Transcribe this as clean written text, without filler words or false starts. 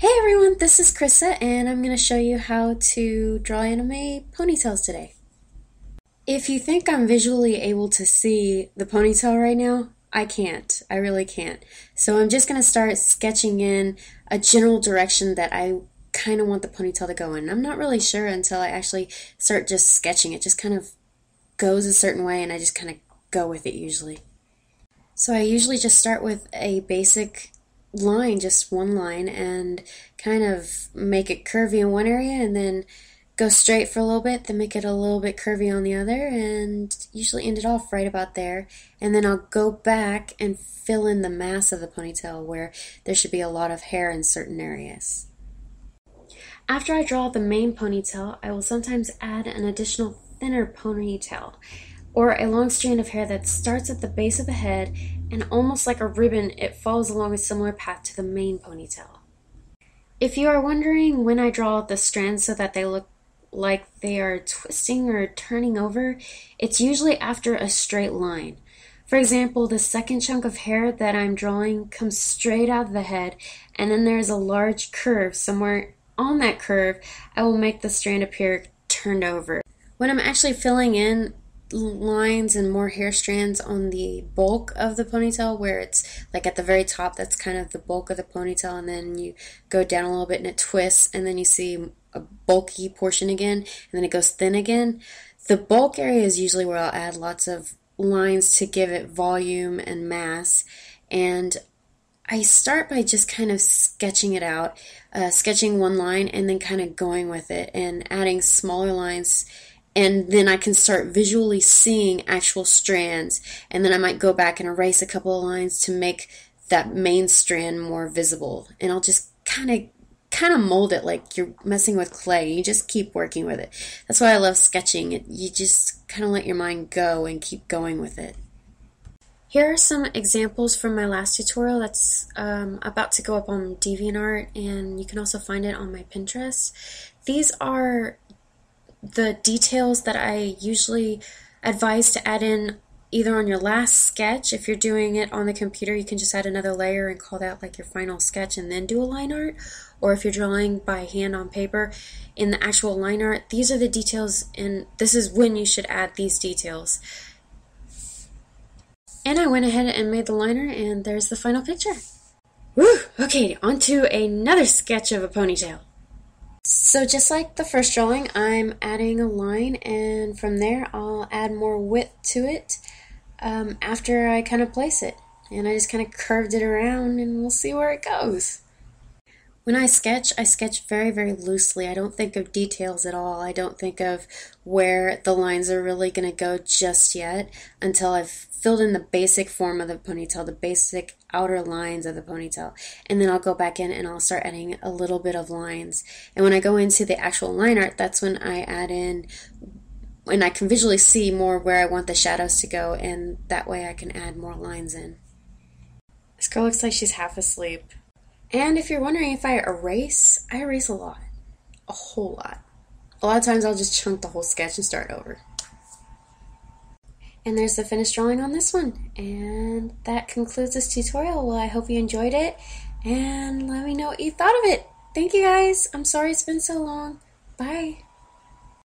Hey everyone, this is Krissa and I'm going to show you how to draw anime ponytails today. If you think I'm visually able to see the ponytail right now, I can't. I really can't. So I'm just going to start sketching in a general direction that I kind of want the ponytail to go in. I'm not really sure until I actually start just sketching. It just kind of goes a certain way and I just kind of go with it usually. So I usually just start with a basic line, just one line, and kind of make it curvy in one area and then go straight for a little bit, then make it a little bit curvy on the other, and usually end it off right about there. And then I'll go back and fill in the mass of the ponytail where there should be a lot of hair in certain areas. After I draw the main ponytail, I will sometimes add an additional thinner ponytail, or a long strand of hair that starts at the base of the head and almost like a ribbon, it follows along a similar path to the main ponytail. If you are wondering when I draw the strands so that they look like they are twisting or turning over, it's usually after a straight line. For example, the second chunk of hair that I'm drawing comes straight out of the head, and then there's a large curve. Somewhere on that curve, I will make the strand appear turned over. When I'm actually filling in lines and more hair strands on the bulk of the ponytail, where it's like at the very top, that's kind of the bulk of the ponytail, and then you go down a little bit and it twists, and then you see a bulky portion again, and then it goes thin again. The bulk area is usually where I'll add lots of lines to give it volume and mass, and I start by just kind of sketching it out, sketching one line and then kind of going with it and adding smaller lines. And then I can start visually seeing actual strands, and then I might go back and erase a couple of lines to make that main strand more visible. And I'll just kind of mold it like you're messing with clay. You just keep working with it. That's why I love sketching. You just kind of let your mind go and keep going with it. Here are some examples from my last tutorial that's about to go up on DeviantArt, and you can also find it on my Pinterest. These are the details that I usually advise to add in either on your last sketch. If you're doing it on the computer, you can just add another layer and call that like your final sketch and then do a line art. Or if you're drawing by hand on paper, in the actual line art, these are the details, and this is when you should add these details. And I went ahead and made the liner, and there's the final picture. Woo! Okay, on to another sketch of a ponytail. So just like the first drawing, I'm adding a line, and from there I'll add more width to it after I kind of place it. And I just kind of curved it around, and we'll see where it goes. When I sketch very, very loosely. I don't think of details at all. I don't think of where the lines are really going to go just yet until I've filled in the basic form of the ponytail, the basic outer lines of the ponytail. And then I'll go back in and I'll start adding a little bit of lines. And when I go into the actual line art, that's when I add in, and I can visually see more where I want the shadows to go, and that way I can add more lines in. This girl looks like she's half asleep. And if you're wondering if I erase a lot. A whole lot. A lot of times I'll just chunk the whole sketch and start over. And there's the finished drawing on this one. And that concludes this tutorial. Well, I hope you enjoyed it, and let me know what you thought of it. Thank you guys. I'm sorry it's been so long. Bye.